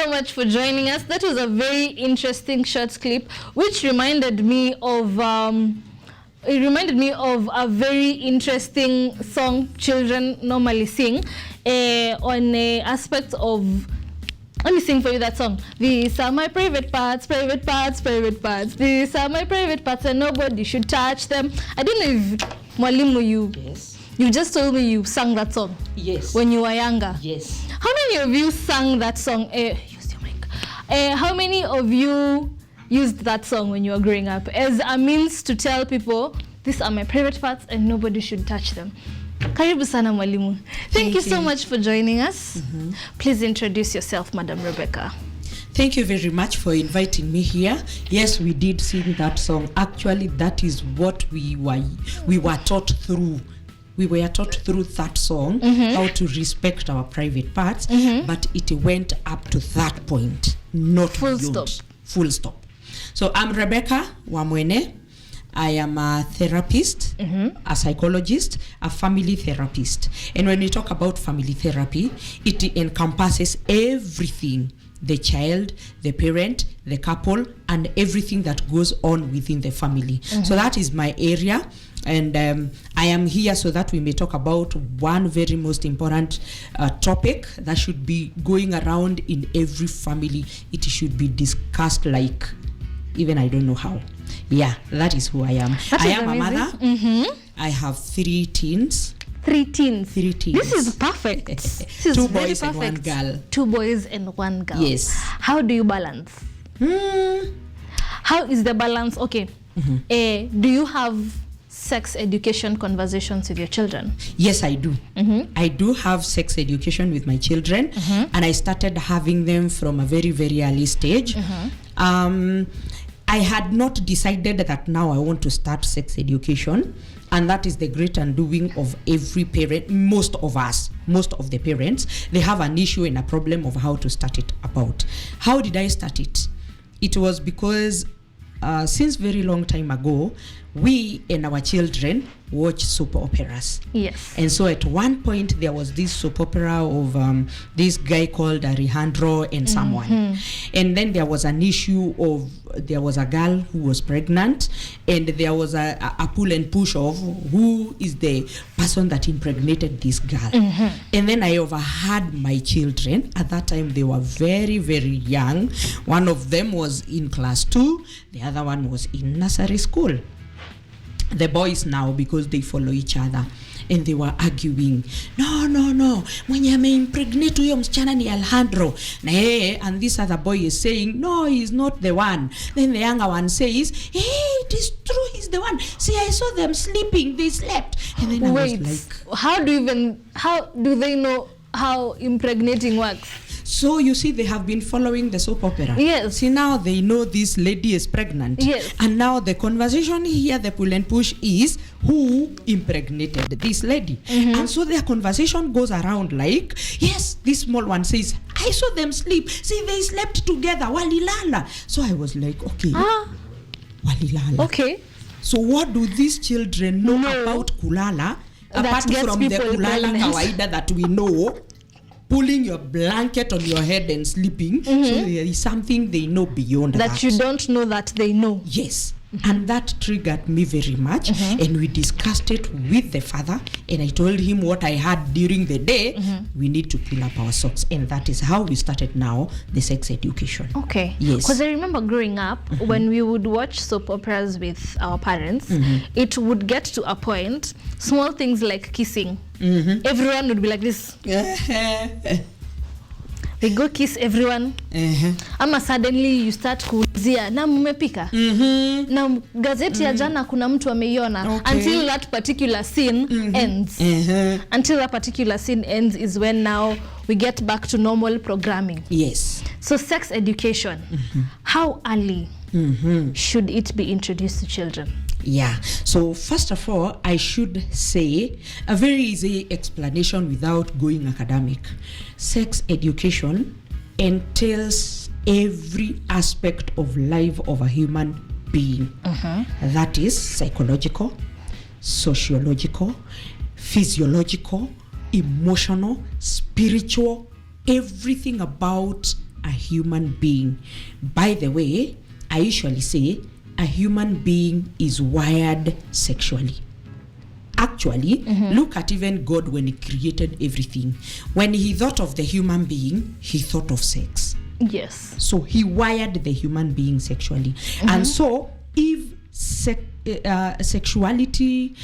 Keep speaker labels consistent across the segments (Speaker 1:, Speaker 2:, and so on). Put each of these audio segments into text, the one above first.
Speaker 1: so much for joining us. That was a very interesting short clip, which reminded me of a very interesting song children normally sing on aspects of. Let me sing for you that song. These are my private parts, private parts, private parts. These are my private parts and nobody should touch them. I don't know if Mwalimu,
Speaker 2: Yes.
Speaker 1: you just told me you sang that song.
Speaker 2: Yes.
Speaker 1: When you were younger.
Speaker 2: Yes.
Speaker 1: How many of you sang that song? Use your mic. How many of you used that song when you were growing up as a means to tell people, these are my private parts and nobody should touch them? Karibu sana Mwalimu. Thank you so much for joining us. Please introduce yourself, Madam Rebecca.
Speaker 2: Thank you very much for inviting me here. Yes, we did sing that song. Actually, that is what we were taught through. We were taught through that song how to respect our private parts, but it went up to that point, not
Speaker 1: Full
Speaker 2: beyond.
Speaker 1: stop.
Speaker 2: Full stop. So I'm Rebecca Wamwene. I am a therapist, a psychologist, a family therapist. And when we talk about family therapy, it encompasses everything: the child, the parent, the couple, and everything that goes on within the family. So that is my area. And I am here so that we may talk about one very most important topic that should be going around in every family. It should be discussed like, even I don't know how. Yeah, that is who I am. I am a mother. I have 3 teens.
Speaker 1: 3 teens.
Speaker 2: 3 teens.
Speaker 1: This is perfect. This is
Speaker 2: 2
Speaker 1: very
Speaker 2: boys and 1
Speaker 1: perfect.
Speaker 2: girl.
Speaker 1: 2 boys and 1 girl.
Speaker 2: Yes.
Speaker 1: How do you balance? How is the balance? Okay. Do you have sex education conversations with your children?
Speaker 2: Yes, I do. I do have sex education with my children, and I started having them from a very, very early stage. I had not decided that now I want to start sex education, and that is the great undoing of every parent. Most of us, most of the parents, they have an issue and a problem of how to start it about. How did I start it? It was because since very long time ago, we and our children watch soap operas.
Speaker 1: Yes.
Speaker 2: And so at one point there was this soap opera of this guy called Alejandro and someone. And then there was an issue of, there was a girl who was pregnant, and there was a pull and push of who is the person that impregnated this girl. And then I overheard my children. At that time they were very, very young. One of them was in class 2, the other one was in nursery school. The boys now, because they follow each other, and they were arguing, no, mwenye ameimpregnate huyo msichana ni Alejandro na yeye, and this other boy is saying no, he's not the one. Then the younger one says, hey, it is true, he's the one. See, I saw them sleeping, they slept. And then
Speaker 1: Wait,
Speaker 2: I was like,
Speaker 1: how do they know how impregnating works?
Speaker 2: so you see, they have been following the soap opera.
Speaker 1: Yes.
Speaker 2: See, now they know this lady is pregnant.
Speaker 1: Yes.
Speaker 2: And now the conversation here, the pull and push, is who impregnated this lady. And so their conversation goes around like, yes, this small one says, I saw them sleep. See, they slept together. Walilala. So I was like, okay. Walilala.
Speaker 1: Okay.
Speaker 2: So what do these children know about kulala?
Speaker 1: That
Speaker 2: Apart
Speaker 1: gets
Speaker 2: from the
Speaker 1: people
Speaker 2: kulala
Speaker 1: pregnant.
Speaker 2: kawaida that we know, pulling your blanket on your head and sleeping. So there is something they know beyond that.
Speaker 1: That you don't know that they know.
Speaker 2: Yes. And that triggered me very much. And we discussed it with the father. And I told him what I had during the day. We need to pull up our socks. And that is how we started now the sex education.
Speaker 1: Okay.
Speaker 2: Yes.
Speaker 1: Because I remember growing up, when we would watch soap operas with our parents, it would get to a point, small things like kissing. Everyone would be like this. They go kiss everyone. Ama suddenly you start kuulizia na mmepika. Na gazeti ya jana kuna mtu ameiona. Until that particular scene ends. Until that particular scene ends is when now we get back to normal programming.
Speaker 2: Yes.
Speaker 1: So sex education, how early should it be introduced to children?
Speaker 2: Yeah. So first of all, I should say a very easy explanation without going academic. Sex education entails every aspect of life of a human being. That is psychological, sociological, physiological, emotional, spiritual, everything about a human being. By the way, I usually say a human being is wired sexually. Actually, look at even God when he created everything. When he thought of the human being, he thought of sex.
Speaker 1: Yes.
Speaker 2: So he wired the human being sexually. And so if sexuality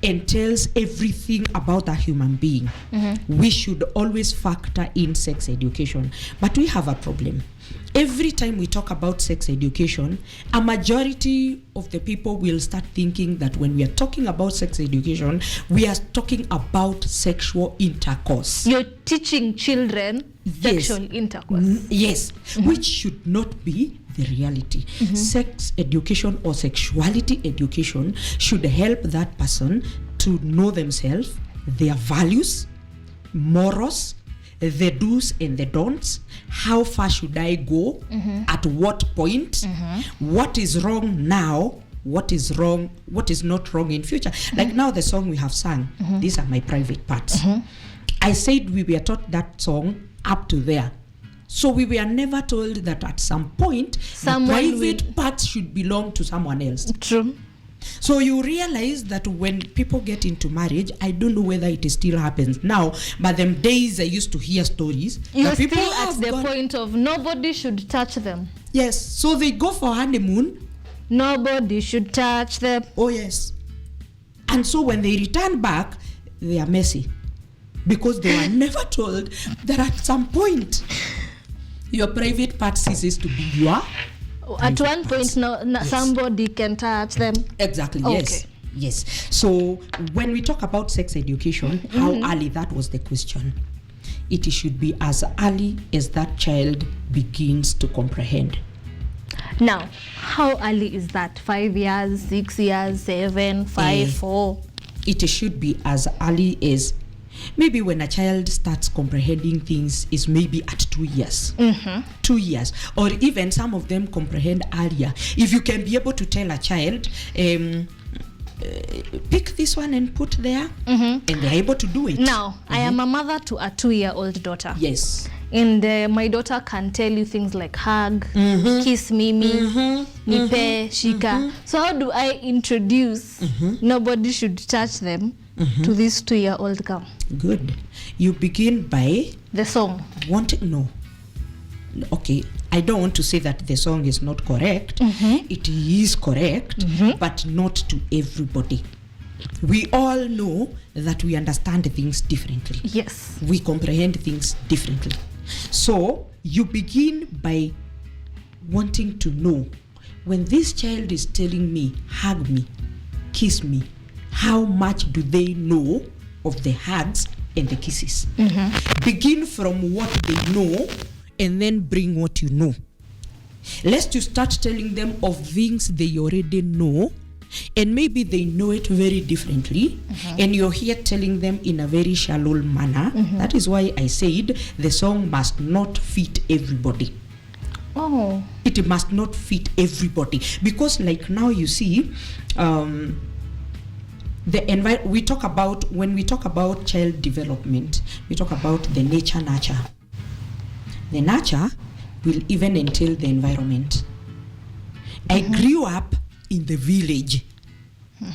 Speaker 2: entails everything about a human being, we should always factor in sex education. But we have a problem. Every time we talk about sex education, a majority of the people will start thinking that when we are talking about sex education, we are talking about sexual intercourse.
Speaker 1: You're teaching children sexual intercourse.
Speaker 2: Yes, which should not be the reality. Sex education or sexuality education should help that person to know themselves, their values, morals, the do's and the don'ts. How far should I go? At what point? What is wrong now? What is wrong? What is not wrong in future? Like now the song we have sung, these are my private parts. I said we were taught that song up to there. So we were never told that at some point the private parts should belong to someone else.
Speaker 1: True.
Speaker 2: So you realize that when people get into marriage, I don't know whether it still happens now, but them days I used to hear stories.
Speaker 1: You're still at the point of nobody should touch them.
Speaker 2: Yes, so they go for honeymoon.
Speaker 1: Nobody should touch them.
Speaker 2: Oh yes. And so when they return back, they are messy. Because they were never told that at some point, your private part ceases to be your.
Speaker 1: At one point, somebody can touch them.
Speaker 2: Exactly,
Speaker 1: Okay.
Speaker 2: yes. Yes. So when we talk about sex education, how early, that was the question. It should be as early as that child begins to comprehend.
Speaker 1: Now, how early is that? 5 years, 6 years, 7, 5, 4?
Speaker 2: It should be as early as maybe when a child starts comprehending things is maybe at 2 years. 2 years. Or even some of them comprehend earlier. If you can be able to tell a child, pick this one and put there, and they're able to do it.
Speaker 1: Now, I am a mother to a 2-year-old daughter.
Speaker 2: Yes.
Speaker 1: And my daughter can tell you things like hug, kiss Mimi, nipe, shika. So how do I introduce nobody should touch them to this 2-year-old girl?
Speaker 2: Good. You begin by
Speaker 1: the song.
Speaker 2: Okay, I don't want to say that the song is not correct. It is correct, but not to everybody. We all know that we understand things differently.
Speaker 1: Yes.
Speaker 2: We comprehend things differently. So you begin by wanting to know, when this child is telling me, hug me, kiss me, how much do they know of the hugs and the kisses? Begin from what they know and then bring what you know. Lest you start telling them of things they already know, and maybe they know it very differently, and you're here telling them in a very shallow manner. That is why I said the song must not fit everybody.
Speaker 1: Oh.
Speaker 2: It must not fit everybody, because like now you see, we talk about, when we talk about child development, we talk about the nature. The nurture will even entail the environment. I grew up in the village,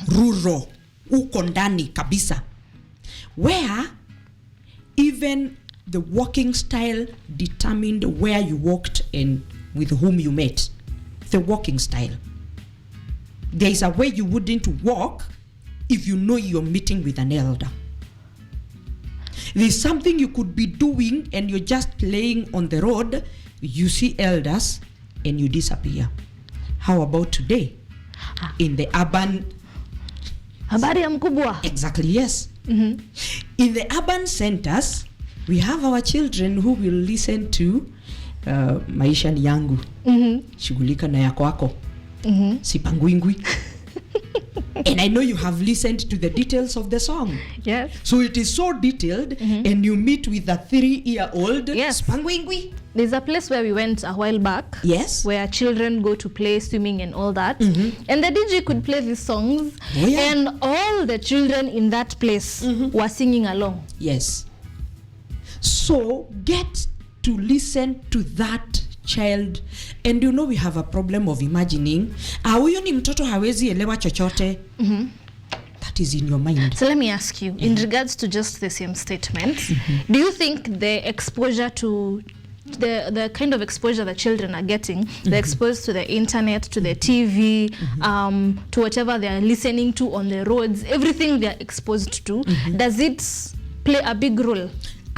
Speaker 2: rural, uko ndani kabisa, where even the walking style determined where you walked and with whom you met. The walking style. There is a way you wouldn't walk if you know you're meeting with an elder. There's something you could be doing and you're just playing on the road, you see elders and you disappear. How about today? In the urban...
Speaker 1: Habari ya mkubwa.
Speaker 2: Exactly, yes. In the urban centers, we have our children who will listen to Maisha ni yangu. Shughulika na yako wako. Sipangwingwi. And I know you have listened to the details of the song.
Speaker 1: Yes.
Speaker 2: So it is so detailed, and you meet with a 3-year-old.
Speaker 1: Yes.
Speaker 2: Spangwingwi.
Speaker 1: There's a place where we went a while back.
Speaker 2: Yes.
Speaker 1: Where children go to play swimming and all that. And the DJ could play these songs.
Speaker 2: Oh, yeah.
Speaker 1: And all the children in that place were singing along.
Speaker 2: Yes. So get to listen to that child. And you know, we have a problem of imagining huyu ni mtoto hawezi elewa chochote. That is in your mind.
Speaker 1: So let me ask you, in regards to just the same statement, do you think the exposure to the kind of exposure that children are getting, they're exposed to the internet, to the TV, to whatever they are listening to on the roads, everything they are exposed to, does it play a big role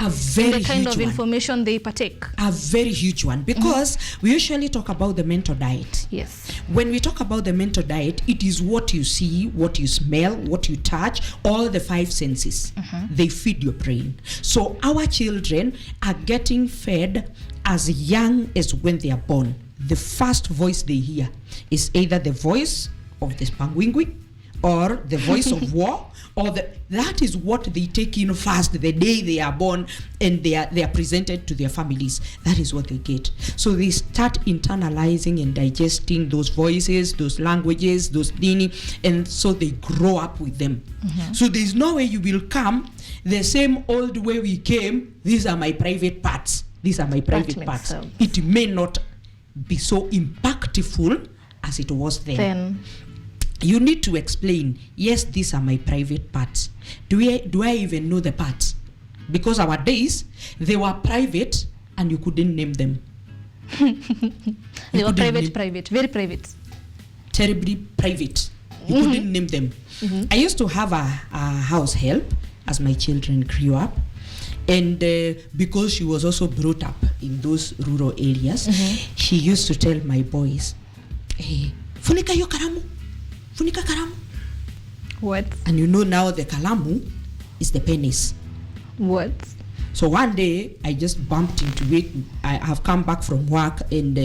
Speaker 2: A very
Speaker 1: in the kind
Speaker 2: huge
Speaker 1: of
Speaker 2: one.
Speaker 1: information they partake?
Speaker 2: A very huge one, because we usually talk about the mental diet.
Speaker 1: Yes.
Speaker 2: When we talk about the mental diet, it is what you see, what you smell, what you touch, all the 5 senses. They feed your brain. So our children are getting fed as young as when they are born. The first voice they hear is either the voice of the spangwingwi or the voice of war, or that is what they take in first the day they are born, and they are presented to their families. That is what they get. So they start internalizing and digesting those voices, those languages, those dini, and so they grow up with them. So there's no way you will come the same old way we came. These are my private parts. These are my private parts.
Speaker 1: Sense.
Speaker 2: It may not be so impactful as it was then. You need to explain, yes, these are my private parts. Do I even know the parts? Because our days, they were private and you couldn't name them.
Speaker 1: They were private, very private.
Speaker 2: Terribly private. You couldn't name them. I used to have a house help as my children grew up. And because she was also brought up in those rural areas, she used to tell my boys, hey, funika yo karamu. Funika kalamu.
Speaker 1: What?
Speaker 2: And you know now the kalamu is the pennies.
Speaker 1: What?
Speaker 2: So one day I just bumped into it. I have come back from work and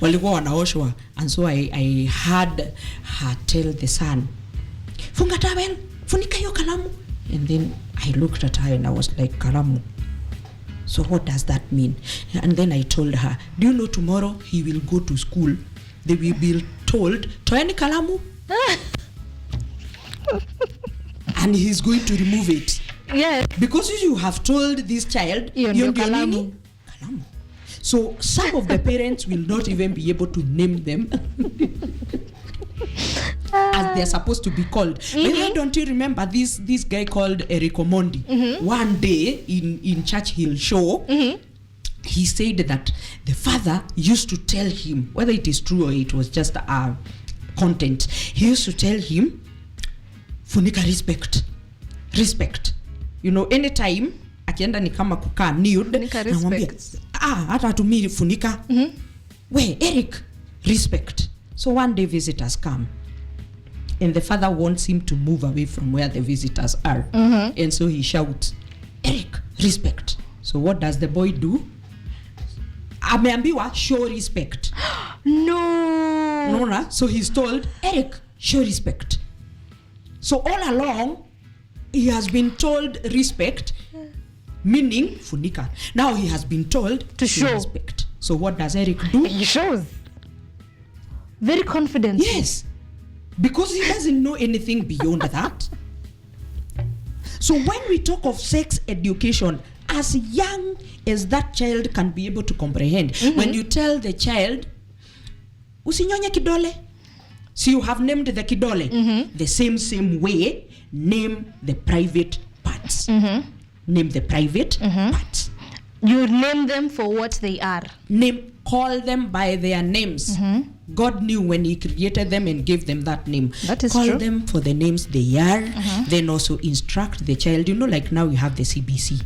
Speaker 2: walikuwa wanaoshwa, and so I heard her tell the son, funga towel, funika yo kalamu. And then I looked at her and I was like, kalamu. So what does that mean? And then I told her, do you know tomorrow he will go to school? They will be told, toeni kalamu. And he's going to remove it.
Speaker 1: Yes.
Speaker 2: Because you have told this child,
Speaker 1: Yondo kalamu.
Speaker 2: Kalamu. So some of the parents will not even be able to name them as they're supposed to be called. But don't you remember this guy called Eric Omondi? One day in Churchill show, he said that the father used to tell him, whether it is true or it was just a content, he used to tell him, funika respect. You know, anytime akienda ni kama kukaa nude, namwambia hata tumii funika. We Eric, respect. So one day visitors come and the father wants him to move away from where the visitors are, and so he shouts, Eric, respect. So what does the boy do? Ameambiwa show respect. No. So he's told, Eric, show respect. So all along he has been told respect, meaning funika. Now he has been told to show respect. So what does Eric do?
Speaker 1: He shows. Very confident.
Speaker 2: Yes. Because he doesn't know anything beyond that. So when we talk of sex education, as young as that child can be able to comprehend, when you tell the child, usinyonye kidole, so you have named the kidole, the same way, name the private parts. Name the private parts.
Speaker 1: You name them for what they are.
Speaker 2: Call them by their names. God knew when he created them and gave them that name.
Speaker 1: That is
Speaker 2: Call
Speaker 1: true.
Speaker 2: them for the names they are. Then also instruct the child. You know, like now we have the CBC.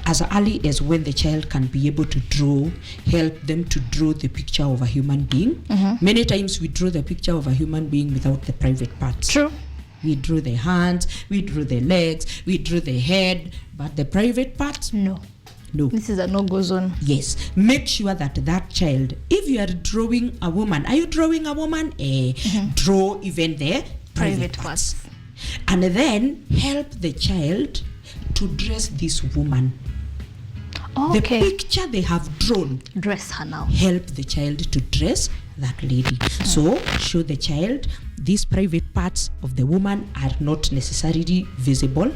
Speaker 2: As early as when the child can be able to draw, help them to draw the picture of a human being. Many times we draw the picture of a human being without the private parts.
Speaker 1: True.
Speaker 2: We drew the hands, we drew the legs, we drew the head, but the private parts?
Speaker 1: No. This is a no-go zone.
Speaker 2: Yes. Make sure that that child, if you are drawing a woman, are you drawing a woman? Draw even the private parts. And then help the child to dress this woman. The picture they have drawn.
Speaker 1: Dress her now.
Speaker 2: Help the child to dress that lady. So show the child these private parts of the woman are not necessarily visible,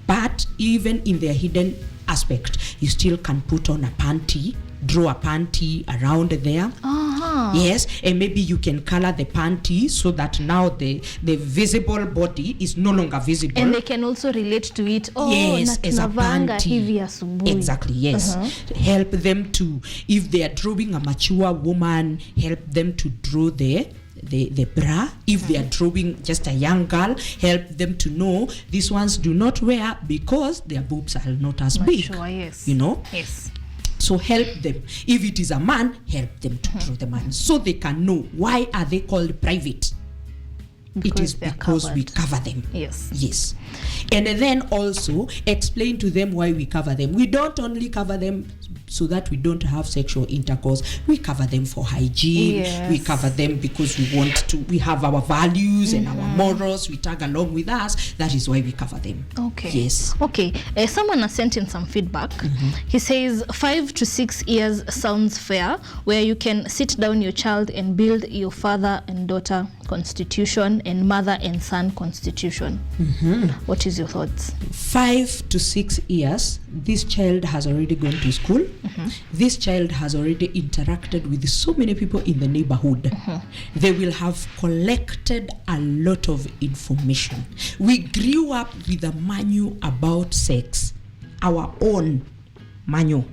Speaker 2: but even in their hidden aspect, you still can put on a panty, draw a panty around there. Yes, and maybe you can color the panty so that now the visible body is no longer visible.
Speaker 1: And they can also relate to it.
Speaker 2: Yes, as a
Speaker 1: tunavanga hivi
Speaker 2: panty.
Speaker 1: asubuhi.
Speaker 2: Exactly, yes. Help them to, if they are drawing a mature woman, help them to draw the bra. If they are drawing just a young girl, help them to know these ones do not wear because their boobs are not as big.
Speaker 1: Mature, yes.
Speaker 2: You know?
Speaker 1: Yes.
Speaker 2: So help them. If it is a man, help them to draw the man so they can know why are they called private. It is because we cover them.
Speaker 1: Yes.
Speaker 2: Yes. And then also explain to them why we cover them. We don't only cover them so that we don't have sexual intercourse. We cover them for hygiene.
Speaker 1: Yes.
Speaker 2: We cover them because we have our values and our morals. We tag along with us. That is why we cover them.
Speaker 1: Okay.
Speaker 2: Yes.
Speaker 1: Okay. Someone has sent in some feedback. He says 5 to 6 years sounds fair, where you can sit down your child and build your father and daughter constitution and mother and son constitution. What is your thoughts? 5
Speaker 2: to 6 years, this child has already gone to school. This child has already interacted with so many people in the neighborhood. They will have collected a lot of information. We grew up with a manual about sex, our own manual.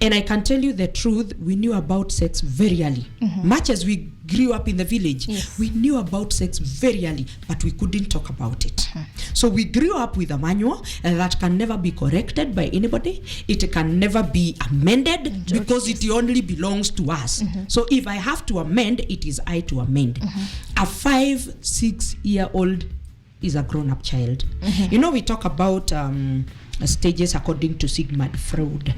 Speaker 2: And I can tell you the truth, we knew about sex very early. Much as we grew up in the village, we knew about sex very early, but we couldn't talk about it. So we grew up with a manual that can never be corrected by anybody. It can never be amended because it only belongs to us. So if I have to amend, it is I to amend. A 5-6-year-old is a grown-up child. You know, we talk about stages according to Sigmund Freud,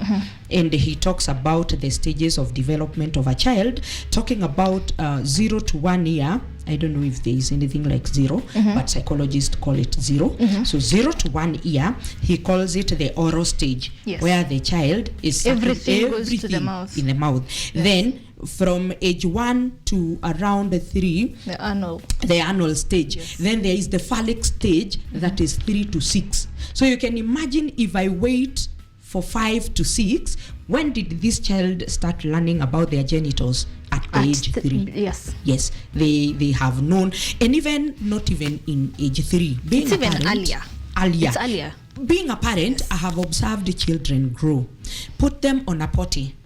Speaker 2: and he talks about the stages of development of a child, talking about 0 to 1 year. I don't know if there is anything like 0, but psychologists call it 0. So 0 to 1 year, he calls it the oral stage, where the child is
Speaker 1: everything goes to the mouth.
Speaker 2: In the mouth. Then from age 1 to around 3,
Speaker 1: the anal
Speaker 2: stage. Then there is the phallic stage, that is 3 to 6. So you can imagine if I wait for 5 to 6, when did this child start learning about their genitals? At age 3. Yes, they have known, and even not even in age 3.
Speaker 1: It's even earlier. It's earlier.
Speaker 2: Being a parent, I have observed children grow. Put them on a potty.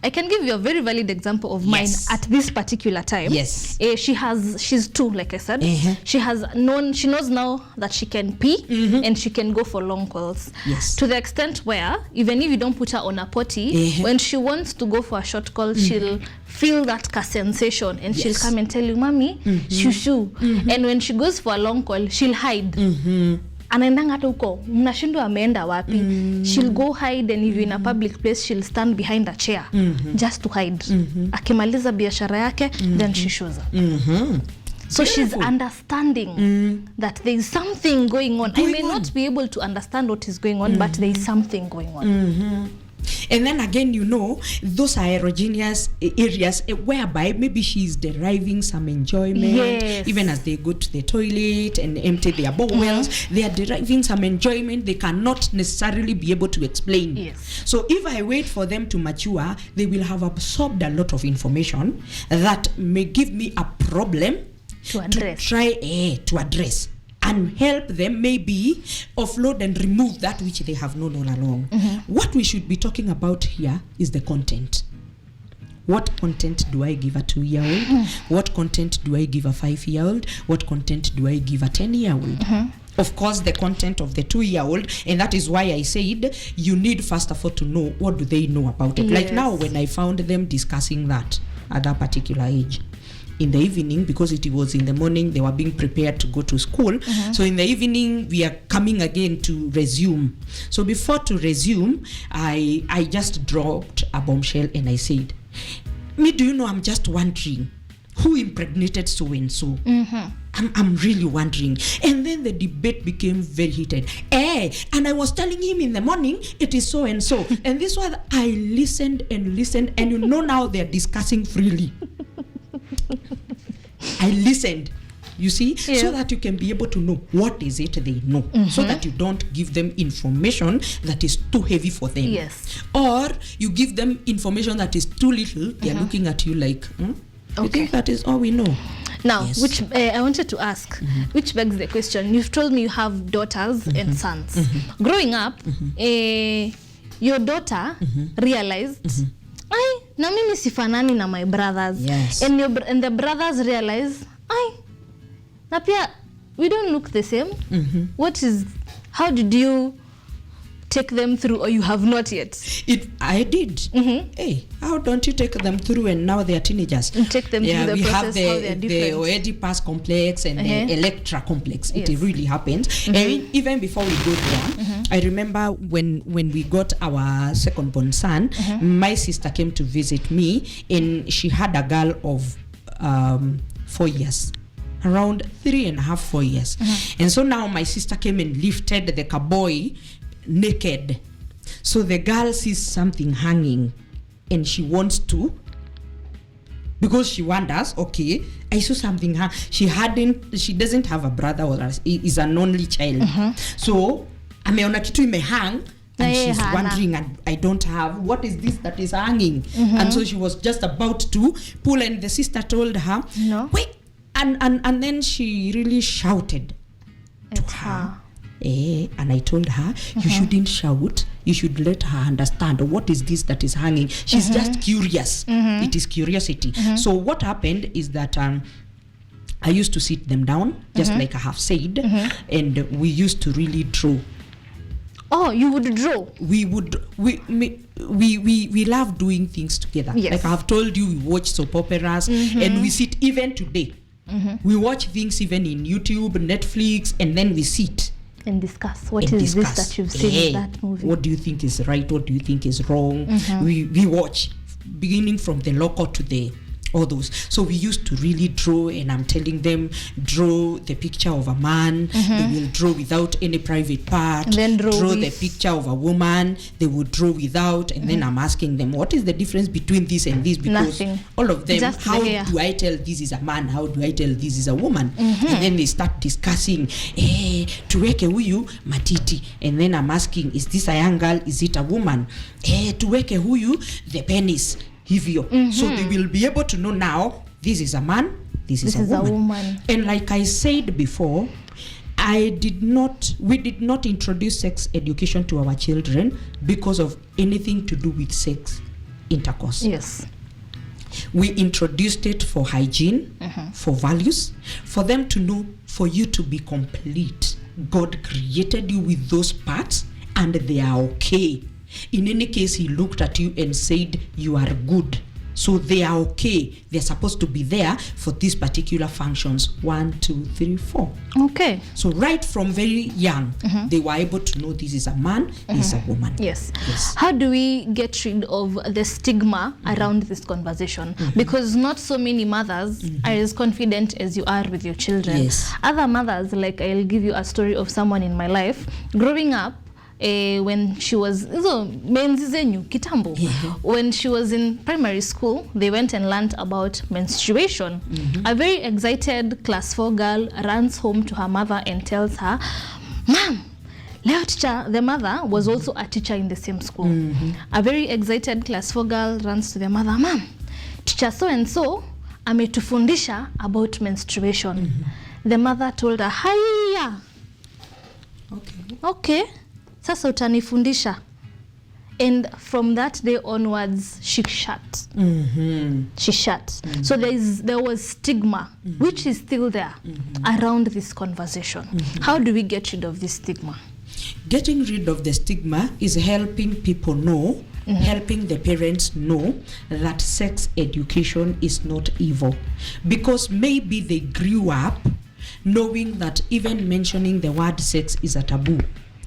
Speaker 1: I can give you a very valid example of mine at this particular time.
Speaker 2: Yes.
Speaker 1: She's 2, like I said. She knows now that she can pee and she can go for long calls.
Speaker 2: Yes.
Speaker 1: To the extent where, even if you don't put her on a potty, when she wants to go for a short call, she'll feel that sensation and she'll come and tell you, Mommy, shoo shoo. And when she goes for a long call, she'll hide. Anaendanga hata huko mnashindwa ameenda wapi. She'll go hide, and if you're in a public place, she'll stand behind a chair just to hide. Akimaliza biashara yake, then she shows up. So she's understanding that there is something going on. I may not be able to understand what is going on, but there is something going on.
Speaker 2: And then again, you know, those are erogenous areas whereby maybe she's deriving some enjoyment. Even as they go to the toilet and empty their bowels, they are deriving some enjoyment they cannot necessarily be able to explain. So if I wait for them to mature, they will have absorbed a lot of information that may give me a problem to address and help them maybe offload and remove that which they have known all along. What we should be talking about here is the content. What content do I give a 2-year-old? What content do I give a 5-year-old? What content do I give a 10-year-old? Of course, the content of the 2-year-old, and that is why I said you need first of all to know what do they know about it. Like now, when I found them discussing that at that particular age, in the evening, because it was in the morning, they were being prepared to go to school. So in the evening, we are coming again to resume. So before to resume, I just dropped a bombshell and I said, me, do you know, I'm just wondering who impregnated so and so. I'm really wondering. And then the debate became very heated. And I was telling him in the morning, it is so and so. And this one, I listened, and you know, now they're discussing freely. I listened. You see,
Speaker 1: Yeah.
Speaker 2: so that you can be able to know what is it they know, so that you don't give them information that is too heavy for them.
Speaker 1: Yes.
Speaker 2: Or you give them information that is too little. They are looking at you like, you
Speaker 1: Okay.
Speaker 2: think that is all we know?
Speaker 1: Now,
Speaker 2: Yes.
Speaker 1: which I wanted to ask, which begs the question. You've told me you have daughters and sons. Growing up, your daughter realized, I na mimi sifanani na my brothers.
Speaker 2: Yes.
Speaker 1: And the brothers realize, I na pia we don't look the same. How did you take them through, or you have not yet?
Speaker 2: I did. Hey, how don't you take them through, and now they are teenagers?
Speaker 1: And take them through the
Speaker 2: we
Speaker 1: process,
Speaker 2: have
Speaker 1: how they are
Speaker 2: the
Speaker 1: different.
Speaker 2: Oedipus complex and the Electra complex.
Speaker 1: Yes.
Speaker 2: It really happens. And even before we go there, I remember when we got our second born son, my sister came to visit me, and she had a girl of 4 years. Around 3.5, 4 years. And so now my sister came and lifted the cowboy naked. So the girl sees something hanging and she wants to, because she wonders, okay, I saw something she doesn't have a brother, or is an only child. So ameona kitu imehang, and she's wondering, and I don't have, what is this that is hanging? And so she was just about to pull, and the sister told her,
Speaker 1: no,
Speaker 2: wait, and then she really shouted to her. And I told her, you shouldn't shout, you should let her understand what is this that is hanging. She's just curious. It is curiosity. So what happened is that I used to sit them down, just like I have said, and we used to really draw.
Speaker 1: Oh, you would draw?
Speaker 2: We love doing things together.
Speaker 1: Yes.
Speaker 2: Like I have told you, we watch soap operas, and we sit even today. We watch things even in YouTube, Netflix, and then we sit
Speaker 1: and discuss what is this that you've seen in that movie.
Speaker 2: What do you think is right? What do you think is wrong? We watch, beginning from the local to the all those. So we used to really draw, and I'm telling them, draw the picture of a man. They will draw without any private part.
Speaker 1: And then draw
Speaker 2: the picture of a woman. They would draw without, and then I'm asking them, what is the difference between this and this? Because
Speaker 1: nothing.
Speaker 2: All of them,
Speaker 1: Just
Speaker 2: how do I tell this is a man? How do I tell this is a woman? And then they start discussing, tuweke huyu matiti. And then I'm asking, is this a young girl? Is it a woman? Tuweke huyu the penis. So they will be able to know now, this is a man, this is a woman. And like I said before, we did not introduce sex education to our children because of anything to do with sex intercourse.
Speaker 1: Yes.
Speaker 2: We introduced it for hygiene, for values, for them to know, for you to be complete. God created you with those parts, and they are okay. In any case, he looked at you and said, you are good. So they are okay. They're supposed to be there for these particular functions. 1, 2, 3, 4. Okay. So right from very young, they were able to know this is a man, this is a woman.
Speaker 1: Yes. How do we get rid of the stigma around this conversation? Because not so many mothers are as confident as you are with your children.
Speaker 2: Yes.
Speaker 1: Other mothers, like I'll give you a story of someone in my life. Growing up, when she was when she was in primary school, they went and learned about menstruation. A very excited class 4 girl runs home to her mother and tells her, Mom, leo teacher, the mother was also a teacher in the same school. A very excited class 4 girl runs to the mother, Mom, teacher so and so ametufundisha about menstruation. The mother told her, Haya. Okay. Sasa utanifundisha. And from that day onwards, she shut. She shut. So there was stigma, which is still there around this conversation. How do we get rid of this stigma?
Speaker 2: Getting rid of the stigma is helping people know, helping the parents know that sex education is not evil. Because maybe they grew up knowing that even mentioning the word sex is a taboo.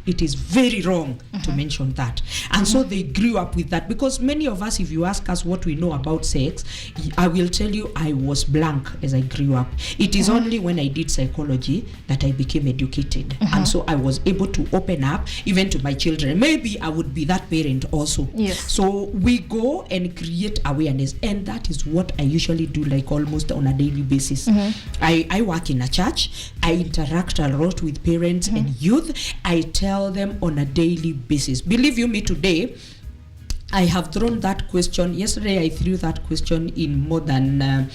Speaker 2: it is very wrong to mention that. And so they grew up with that, because many of us, if you ask us what we know about sex, I will tell you I was blank as I grew up. It is only when I did psychology that I became educated. And so I was able to open up even to my children. Maybe I would be that parent also.
Speaker 1: Yes.
Speaker 2: So we go and create awareness, and that is what I usually do, like almost on a daily basis. I work in a church. I interact a lot with parents and youth. I tell them on a daily basis. Believe you me, today I have thrown that question. Yesterday I threw that question in more than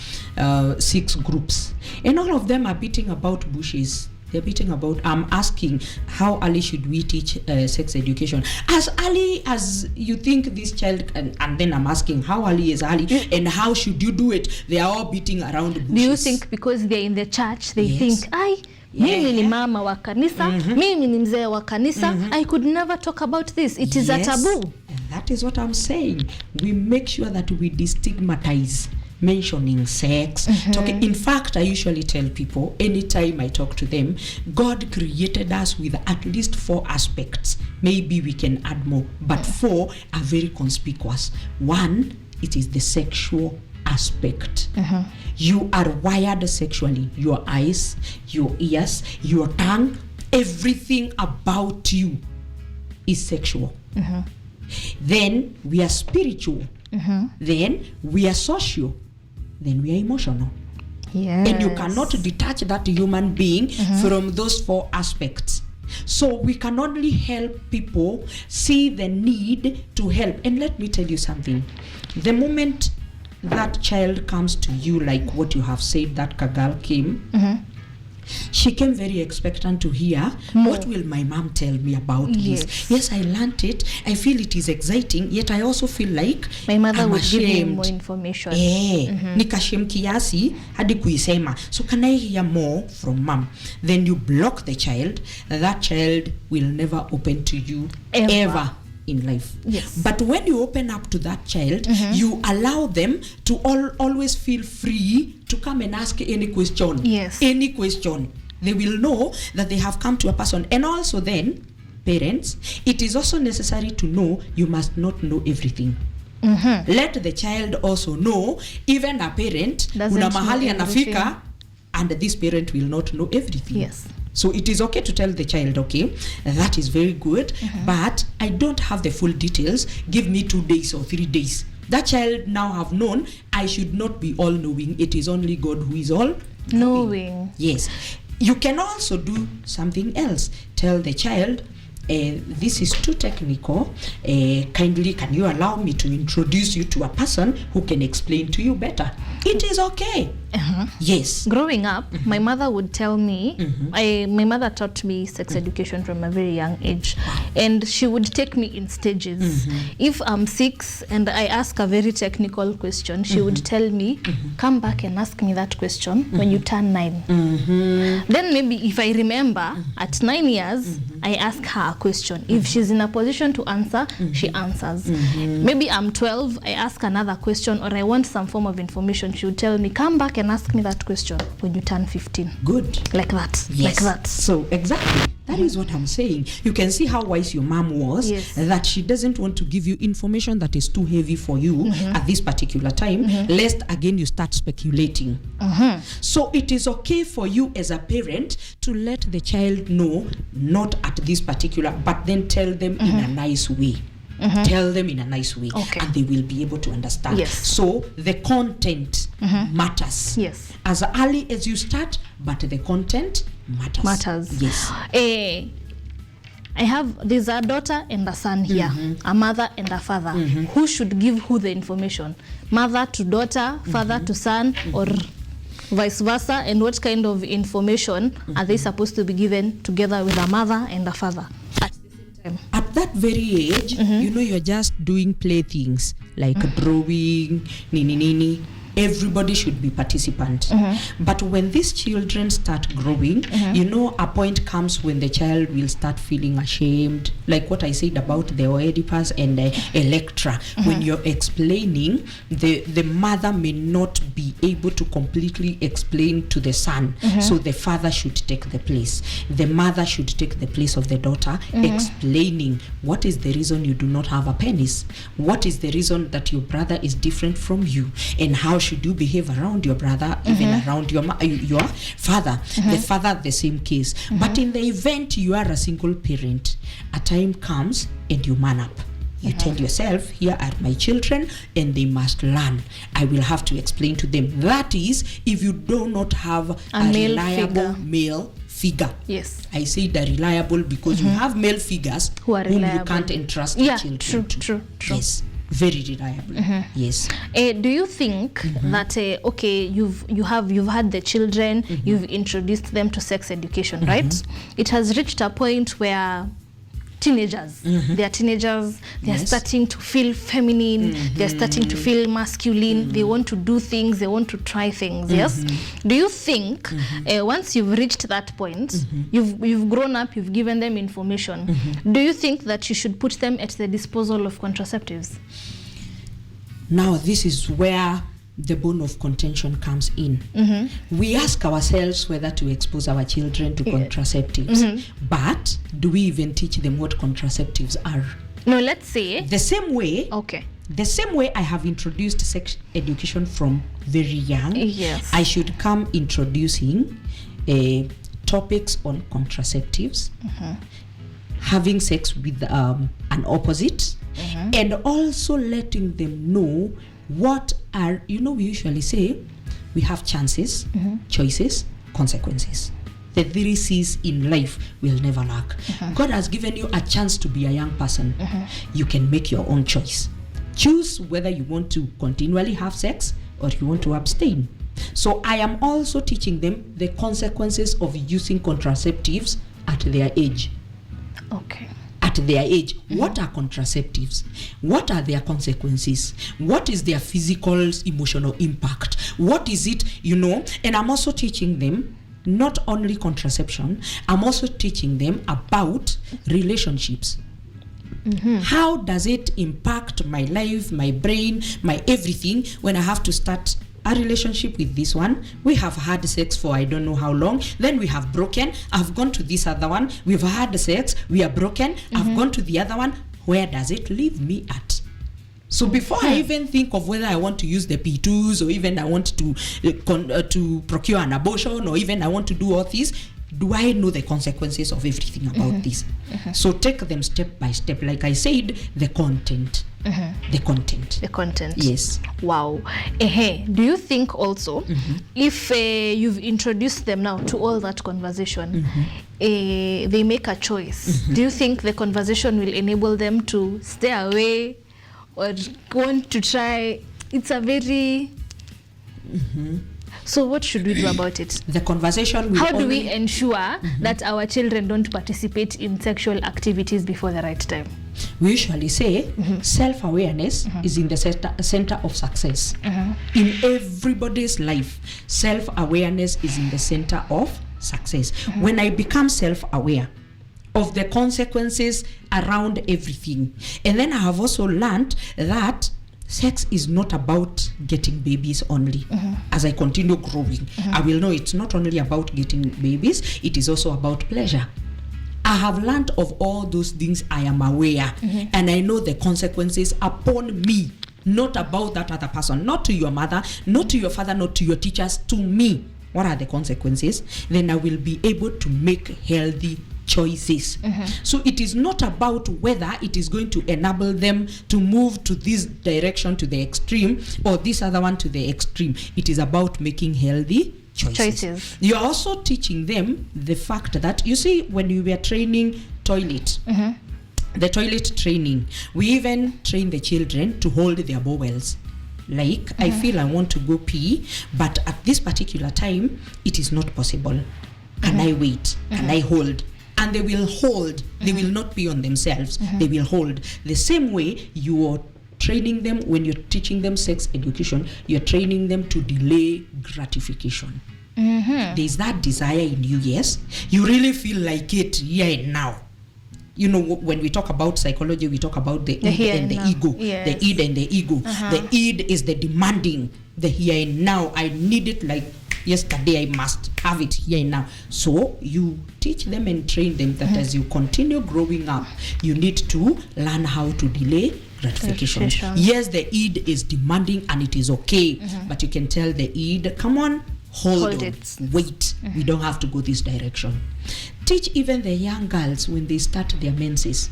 Speaker 2: 6 groups, and all of them are beating about bushes. They're beating about, I'm asking, how early should we teach sex education? As early as you think this child, and then I'm asking, how early is early, and how should you do it? They are all beating around bushes.
Speaker 1: Do you think because they're in the church, they think, mimi ni mama wa kanisa, mimi ni mzee wa kanisa, I could never talk about this. It is a taboo.
Speaker 2: And that is what I'm saying. We make sure that we destigmatize mentioning sex. Talking. In fact, I usually tell people, anytime I talk to them, God created us with at least 4 aspects. Maybe we can add more, but 4 are very conspicuous. 1, it is the sexual aspect. You are wired sexually. Your eyes, your ears, your tongue, everything about you is sexual. Then we are spiritual. Then we are social. Then we are emotional.
Speaker 1: Yes.
Speaker 2: And you cannot detach that human being from those 4 aspects. So we can only help people see the need to help. And let me tell you something. The moment that child comes to you, like what you have said, that Kagal came, she came very expectant to hear, what will my mom tell me about this? Yes, I learned it. I feel it is exciting, yet I also feel like
Speaker 1: my mother
Speaker 2: I'm
Speaker 1: would
Speaker 2: ashamed.
Speaker 1: give me more information.
Speaker 2: Nikashem kiasi hadi kuisema. So can I hear more from mom? Then you block the child. That child will never open to you ever in life.
Speaker 1: Yes.
Speaker 2: But when you open up to that child, you allow them to always feel free to come and ask any question.
Speaker 1: Yes.
Speaker 2: Any question. They will know that they have come to a person. And also then, parents, it is also necessary to know you must not know everything. Let the child also know, even a parent, kuna mahali anafika, and this parent will not know everything.
Speaker 1: Yes.
Speaker 2: So it is okay to tell the child, okay, that is very good, but I don't have the full details. Give me 2 days or 3 days. That child now have known I should not be all knowing. It is only God who is all knowing. Yes. You can also do something else. Tell the child, this is too technical. Kindly, can you allow me to introduce you to a person who can explain to you better? It is okay. Yes.
Speaker 1: Growing up, my mother would tell me, my mother taught me sex education from a very young age, and she would take me in stages. If I'm 6 and I ask a very technical question, she would tell me, come back and ask me that question when you turn 9. Then maybe if I remember, at 9 years, I ask her a question. If she's in a position to answer, she answers. Maybe I'm 12, I ask another question, or I want some form of information. She would tell me, come back and ask me that question when you turn 15.
Speaker 2: Good.
Speaker 1: Like that.
Speaker 2: Yes.
Speaker 1: Like that.
Speaker 2: So exactly. That is what I'm saying. You can see how wise your mom was, that she doesn't want to give you information that is too heavy for you at this particular time, lest again you start speculating. So it is okay for you as a parent to let the child know, not at this particular, but then tell them in a nice way. Tell them in a nice way, and they will be able to understand. So the content matters.
Speaker 1: Yes.
Speaker 2: As early as you start, but the content matters. Yes.
Speaker 1: There's a daughter and a son here, a mother and a father. Who should give who the information? Mother to daughter, father to son, or vice versa? And what kind of information are they supposed to be given together with a mother and a father at the same time?
Speaker 2: At that very age, you know, you're just doing playthings like drawing, nini. everybody should be participant. But when these children start growing, a point comes when the child will start feeling ashamed, like what I said about the Oedipus and Electra. When you're explaining, the mother may not be able to completely explain to the son, so the father should take the place. The mother should take the place of the daughter, explaining what is the reason you do not have a penis, what is the reason that your brother is different from you, and how should you behave around your brother, even around your father. The father, the same case. But in the event you are a single parent, a time comes and you man up. You tell yourself, here are my children and they must learn. I will have to explain to them. That is, if you do not have a reliable male figure.
Speaker 1: Yes.
Speaker 2: I say the reliable because you have male figures whom you can't entrust your children to.
Speaker 1: True.
Speaker 2: Yes. Very reliable. Yes.
Speaker 1: Do you think that you've had the children, you've introduced them to sex education, right? It has reached a point where teenagers, they are starting to feel feminine, they're starting to feel masculine, they want to do things, they want to try things. Yes. Do you think once you've reached that point, you've grown up, you've given them information, do you think that you should put them at the disposal of contraceptives?
Speaker 2: Now this is where the bone of contention comes in. We ask ourselves whether to expose our children to contraceptives, but do we even teach them what contraceptives are?
Speaker 1: No, let's say
Speaker 2: the same way.
Speaker 1: Okay.
Speaker 2: The same way I have introduced sex education from very young,
Speaker 1: yes,
Speaker 2: I should come introducing topics on contraceptives, having sex with an opposite, and also letting them know what are, we usually say we have chances, choices, consequences. The 3 C's in life will never lack. God has given you a chance to be a young person. You can make your own choice. Choose whether you want to continually have sex or you want to abstain. So I am also teaching them the consequences of using contraceptives at their age.
Speaker 1: Okay.
Speaker 2: At their age, what are contraceptives? What are their consequences? What is their physical, emotional impact? What is it, And I'm also teaching them not only contraception, I'm also teaching them about relationships. How does it impact my life, my brain, my everything when I have to start a relationship with this one? We have had sex for I don't know how long, then we have broken. I've gone to this other one, we've had sex, we are broken, I've gone to the other one. Where does it leave me at? So before I even think of whether I want to use the P2s or even I want to procure an abortion or even I want to do all this, do I know the consequences of everything about this? So take them step by step. Like I said, the content. The content. Yes.
Speaker 1: Wow. Do you think also if you've introduced them now to all that conversation, they make a choice, do you think the conversation will enable them to stay away or want to try? It's a very So what should we do about it?
Speaker 2: The conversation will
Speaker 1: How do we ensure that our children don't participate in sexual activities before the right time?
Speaker 2: We usually say self-awareness is in the center of success. In everybody's life, self-awareness is in the center of success. When I become self-aware of the consequences around everything, and then I have also learned that sex is not about getting babies only. As I continue growing, I will know it's not only about getting babies, it is also about pleasure. I have learned of all those things. I am aware, and I know the consequences upon me, not about that other person, not to your mother, not to your father, not to your teachers, to me. What are the consequences? Then I will be able to make healthy choices. So it is not about whether it is going to enable them to move to this direction to the extreme or this other one to the extreme. It is about making healthy choices. You're also teaching them the fact that, you see, when you were training toilet, the toilet training, we even train the children to hold their bowels. Like, I feel I want to go pee, but at this particular time, it is not possible. Can I wait? Can I hold? And they will hold. They will not be on themselves. They will hold. The same way, your training them, when you're teaching them sex education, you're training them to delay gratification. There's that desire in you, yes. You really feel like it here and now. You know, when we talk about psychology, we talk about the id and the ego.
Speaker 1: Yes.
Speaker 2: The id and the ego. The id is the demanding, the here and now. I need it like yesterday, I must have it here and now. So you teach them and train them that as you continue growing up, you need to learn how to delay gratification. Yes, the id is demanding and it is okay, but you can tell the id, come on, hold on,
Speaker 1: it.
Speaker 2: wait, we don't have to go this direction. Teach even the young girls when they start their menses.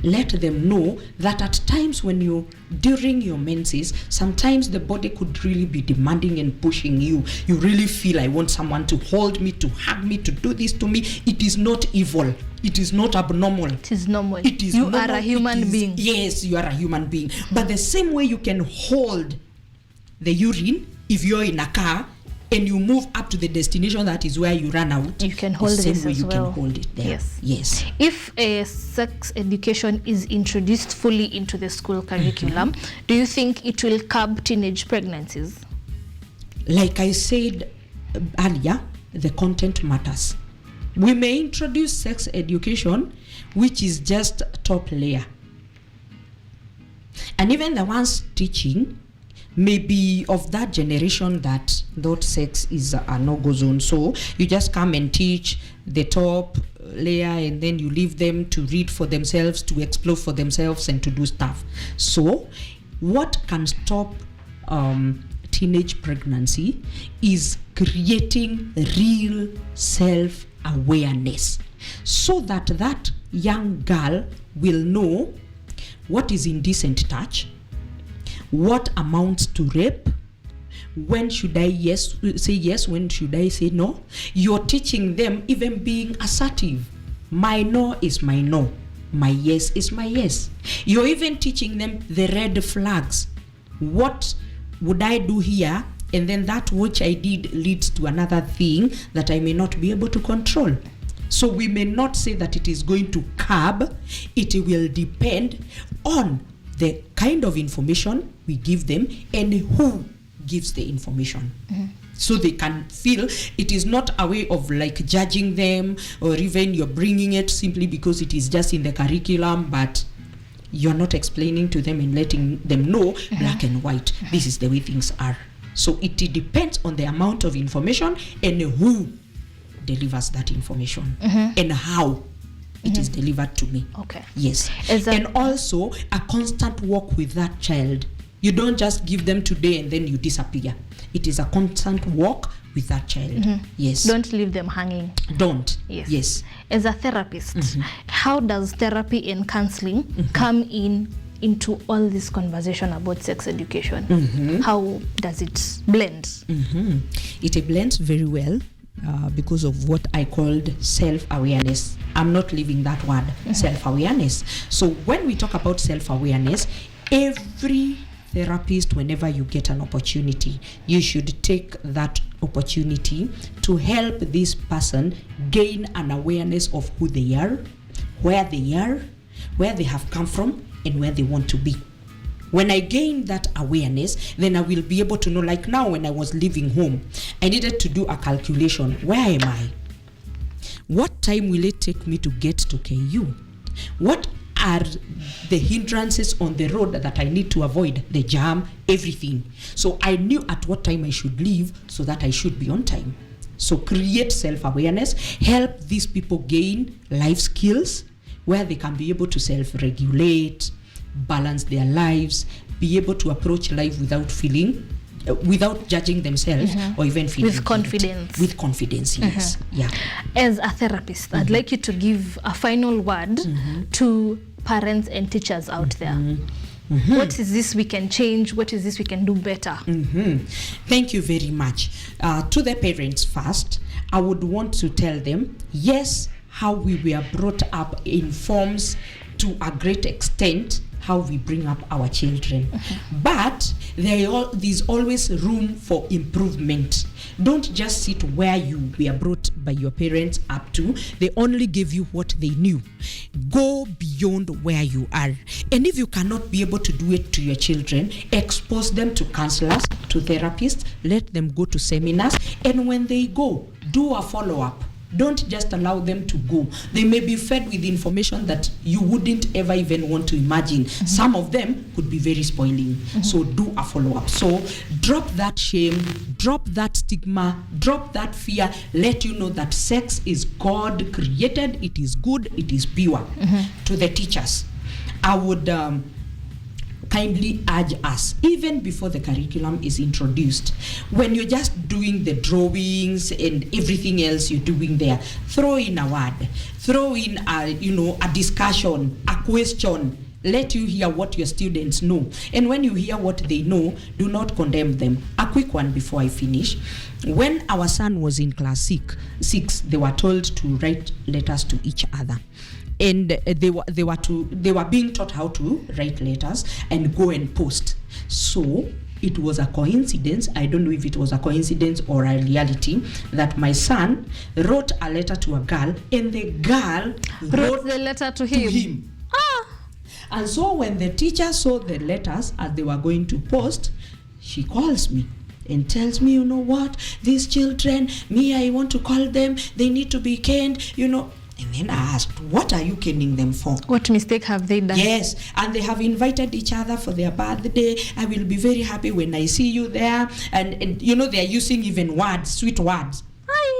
Speaker 2: Let them know that at times when during your menses, sometimes the body could really be demanding and pushing you. You really feel, I want someone to hold me, to hug me, to do this to me. It is not evil. It is not abnormal.
Speaker 1: It is normal.
Speaker 2: It is
Speaker 1: you
Speaker 2: normal.
Speaker 1: are a human being.
Speaker 2: Yes, you are a human being. But the same way you can hold the urine if you're in a car and you move up to the destination that is where you run out,
Speaker 1: you can hold
Speaker 2: the same
Speaker 1: this
Speaker 2: way
Speaker 1: as
Speaker 2: you
Speaker 1: well.
Speaker 2: can hold it there.
Speaker 1: Yes. If sex education is introduced fully into the school curriculum, do you think it will curb teenage pregnancies?
Speaker 2: Like I said earlier, the content matters. We may introduce sex education, which is just top layer. And even the ones teaching may be of that generation that sex is a no-go zone. So you just come and teach the top layer and then you leave them to read for themselves, to explore for themselves and to do stuff. So what can stop teenage pregnancy is creating real self-awareness so that that young girl will know what is indecent touch, what amounts to rape, when should I say yes, when should I say no. You're teaching them even being assertive. My no is my no, my yes is my yes. You're even teaching them the red flags. What would I do here? And then that which I did leads to another thing that I may not be able to control. So we may not say that it is going to curb. It will depend on the kind of information we give them and who gives the information. So they can feel it is not a way of like judging them, or even you're bringing it simply because it is just in the curriculum, but you're not explaining to them and letting them know black and white, this is the way things are. So it depends on the amount of information and who delivers that information and how it is delivered to me.
Speaker 1: Okay.
Speaker 2: Yes. And also a constant walk with that child. You don't just give them today and then you disappear. It is a constant walk with that child. Yes.
Speaker 1: Don't leave them hanging.
Speaker 2: Don't.
Speaker 1: Yes. As a therapist, how does therapy and counseling come into all this conversation about sex education? How does it blend?
Speaker 2: It blends very well. Because of what I called self-awareness. I'm not leaving that word, self-awareness. So when we talk about self-awareness, every therapist, whenever you get an opportunity, you should take that opportunity to help this person gain an awareness of who they are, where they have come from, and where they want to be. When I gain that awareness, then I will be able to know, like now when I was leaving home, I needed to do a calculation. Where am I? What time will it take me to get to KU? What are the hindrances on the road that I need to avoid? The jam, everything. So I knew at what time I should leave so that I should be on time. So create self-awareness, help these people gain life skills where they can be able to self-regulate, balance their lives, be able to approach life without feeling, without judging themselves or even feeling
Speaker 1: with confidence.
Speaker 2: With confidence, yes. Yeah.
Speaker 1: As a therapist, I'd like you to give a final word to parents and teachers out there. What is this we can change? What is this we can do better?
Speaker 2: Thank you very much. To the parents first, I would want to tell them, yes, how we were brought up informs to a great extent how we bring up our children. But there's always room for improvement. Don't just sit where you were brought by your parents up to. They only gave you what they knew. Go beyond where you are. And if you cannot be able to do it to your children, expose them to counselors, to therapists, let them go to seminars, and when they go, do a follow-up. Don't just allow them to go. They may be fed with information that you wouldn't ever even want to imagine. Some of them could be very spoiling. So do a follow-up. So drop that shame, drop that stigma, drop that fear. Let you know that sex is God created, it is good, it is pure. To the teachers, I would kindly urge us, even before the curriculum is introduced, when you're just doing the drawings and everything else you're doing there, throw in a word, throw in a discussion, a question. Let you hear what your students know. And when you hear what they know, do not condemn them. A quick one before I finish. When our son was in class 6, they were told to write letters to each other. And they were being taught how to write letters and go and post. So it was a coincidence, I don't know if it was a coincidence or a reality, that my son wrote a letter to a girl, and the girl wrote
Speaker 1: the letter to him.
Speaker 2: And so when the teacher saw the letters as they were going to post, she calls me and tells me, you know what, these children, I want to call them, they need to be caned, And then I asked, what are you caning them for?
Speaker 1: What mistake have they done?
Speaker 2: Yes, and they have invited each other for their birthday. I will be very happy when I see you there. And they are using even words, sweet words.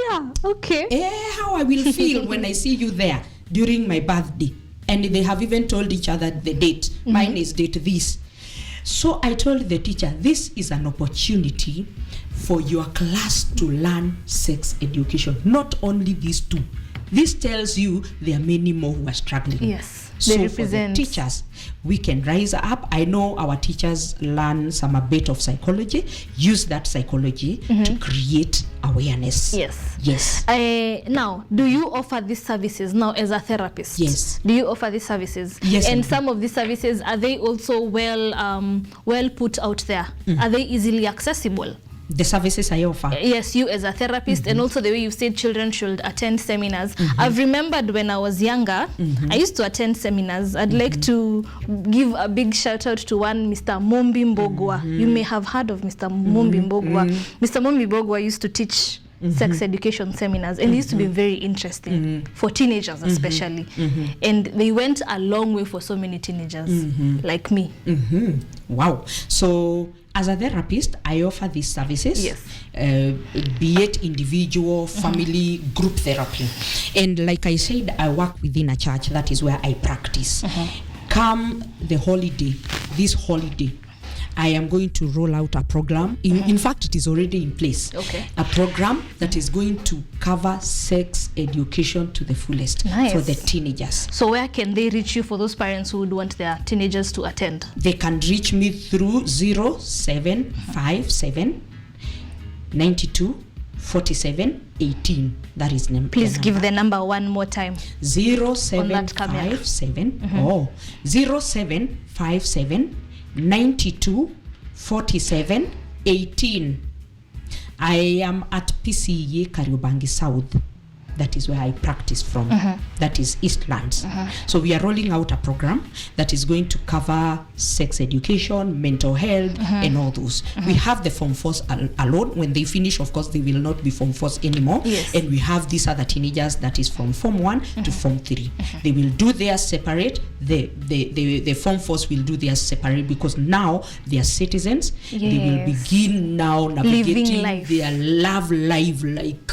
Speaker 1: Yeah, okay.
Speaker 2: How I will feel when I see you there during my birthday. And they have even told each other the date. Mine is date this. So I told the teacher, this is an opportunity for your class to learn sex education. Not only these two. This tells you there are many more who are struggling.
Speaker 1: Yes,
Speaker 2: so
Speaker 1: they
Speaker 2: for
Speaker 1: represent.
Speaker 2: the teachers, we can rise up. I know our teachers learn a bit of psychology. Use that psychology to create awareness.
Speaker 1: Yes. Now, do you offer these services now as a therapist?
Speaker 2: Yes.
Speaker 1: Do you offer these services?
Speaker 2: Yes.
Speaker 1: And some of these services, are they also well put out there? Are they easily accessible?
Speaker 2: The services I offer.
Speaker 1: Yes, you as a therapist, and also the way you said children should attend seminars. I've remembered when I was younger, I used to attend seminars. I'd like to give a big shout out to one Mr. Mombi Mbogwa. You may have heard of Mr. Mombi Mbogwa. Mr. Mombi Mbogwa used to teach sex education seminars, and it used to be very interesting for teenagers especially. And they went a long way for so many teenagers like me.
Speaker 2: Wow. So as a therapist, I offer these services.
Speaker 1: Yes.
Speaker 2: Be it individual, family, group therapy. And like I said, I work within a church. That is where I practice. Come the holiday, this holiday, I am going to roll out a program. In fact, it is already in place.
Speaker 1: Okay.
Speaker 2: A program that is going to cover sex education to the fullest for the teenagers.
Speaker 1: So where can they reach you for those parents who would want their teenagers to attend?
Speaker 2: They can reach me through 0757 92 47 18. That is number.
Speaker 1: Please give the number one more time.
Speaker 2: 0757 0757 92 47 18. I am at PCE Kariobangi South. That is where I practice from. That is Eastlands. So we are rolling out a program that is going to cover sex education, mental health, and all those. We have the Form 4s alone. When they finish, of course, they will not be Form 4s anymore.
Speaker 1: Yes.
Speaker 2: And we have these other teenagers that is from Form 1 to Form 3. They will do theirs separate. The Form 4s will do theirs separate, because now they are citizens. They will begin now navigating their love life like...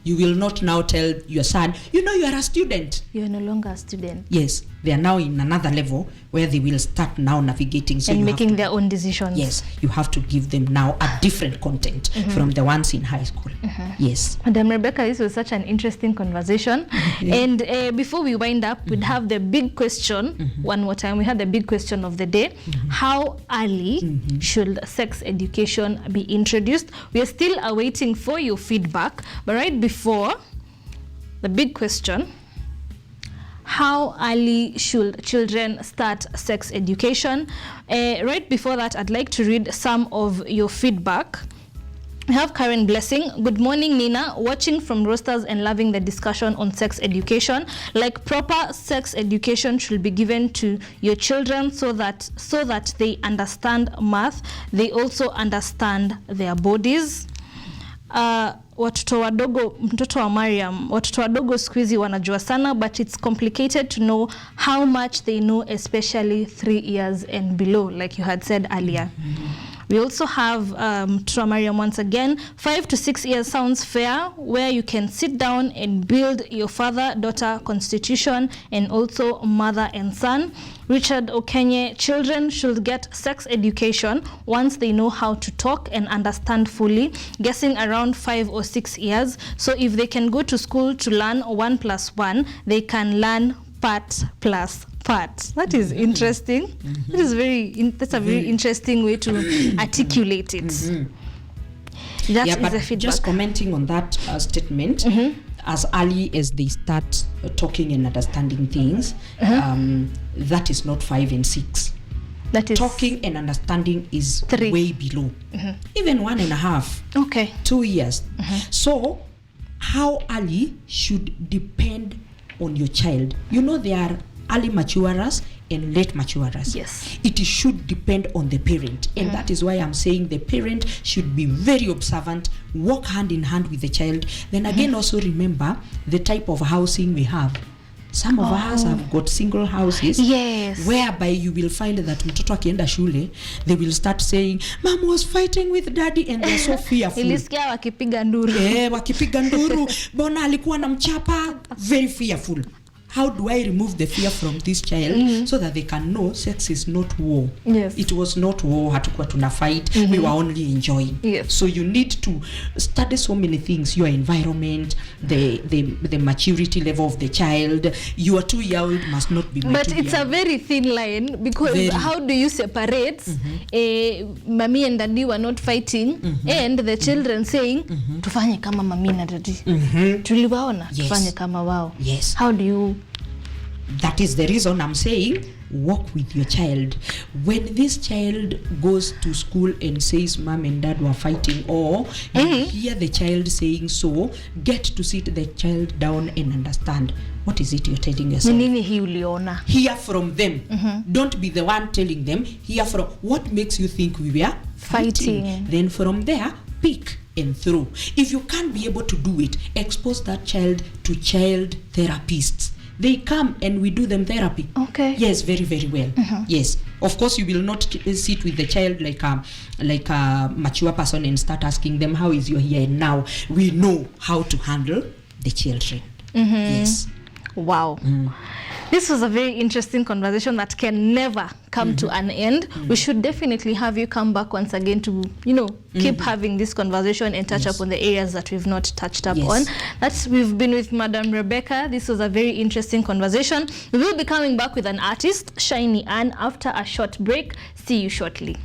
Speaker 2: You will not now tell your son, you are a student.
Speaker 1: You're no longer a student.
Speaker 2: Yes, they are now in another level where they will start now navigating. So
Speaker 1: and making their own decisions.
Speaker 2: Yes, you have to give them now a different content from the ones in high school. Yes.
Speaker 1: Madam Rebecca, this was such an interesting conversation. And before we wind up, we'd have the big question, one more time. We had the big question of the day. How early should sex education be introduced? We are still awaiting for your feedback, but right before the big question, how early should children start sex education? Right before that, I'd like to read some of your feedback. We have Karen Blessing. Good morning, Nina. Watching from Roasters and loving the discussion on sex education. Like proper sex education should be given to your children so that they understand math. They also understand their bodies. Watoto wadogo, mtoto wa Mariam, watoto wadogo siku hizi wanajua sana, but it's complicated to know how much they know, especially 3 years and below, like you had said earlier. We also have Mtoto Mariam once again. 5 to 6 years sounds fair, where you can sit down and build your father-daughter constitution and also mother and son. Richard Okenye, children should get sex education once they know how to talk and understand fully, guessing around 5 or 6 years. So if they can go to school to learn 1 plus 1, they can learn part plus part. That is interesting. That is that's a very interesting way to articulate it. That is a feedback.
Speaker 2: Just commenting on that statement, as early as they start talking and understanding things, that is not 5 and 6.
Speaker 1: That is
Speaker 2: talking and understanding is
Speaker 1: 3.
Speaker 2: way below. Even 1.5.
Speaker 1: Okay.
Speaker 2: 2 years. So how early should depend on your child. You know, there are early maturers and late maturers.
Speaker 1: Yes.
Speaker 2: It should depend on the parent. And that is why I'm saying the parent should be very observant, walk hand in hand with the child. Then again, also remember the type of housing we have. Some of us have got single houses,
Speaker 1: yes,
Speaker 2: whereby you will find that mtoto akienda shule, they will start saying, Mom was fighting with daddy, and they're so fearful.
Speaker 1: Ilisikia wakipiga nduru.
Speaker 2: Wakipiga nduru, bona alikuwa na mchapa, very fearful. How do I remove the fear from this child so that they can know sex is not war?
Speaker 1: Yes.
Speaker 2: It was not war, hatukuwa tuna fight, we were only enjoying.
Speaker 1: Yes.
Speaker 2: So you need to study so many things, your environment, the maturity level of the child. Your 2-year-old must not be
Speaker 1: But it's a very thin line, because how do you separate mommy and daddy were not fighting and the children saying tufanye kama mami na daddy. Tuliwaona tufanye kama wao.
Speaker 2: Yes.
Speaker 1: How do you?
Speaker 2: That is the reason I'm saying walk with your child. When this child goes to school and says mom and dad were fighting, or you hear the child saying so, get to sit the child down and understand what is it you're telling yourself.
Speaker 1: Nini hii uliona?
Speaker 2: Hear from them. Don't be the one telling them. Hear from what makes you think we were fighting. Then from there, pick and throw. If you can't be able to do it, expose that child to child therapists. They come and we do them therapy.
Speaker 1: Okay.
Speaker 2: Yes, very, very well. Yes. Of course, you will not sit with the child like a mature person and start asking them, how is your here and now? We know how to handle the children. Yes.
Speaker 1: Wow. This was a very interesting conversation that can never come to an end. We should definitely have you come back once again to, keep having this conversation and touch up on the areas that we've not touched up on. We've been with Madam Rebecca. This was a very interesting conversation. We will be coming back with an artist, Shiny Ann, after a short break. See you shortly.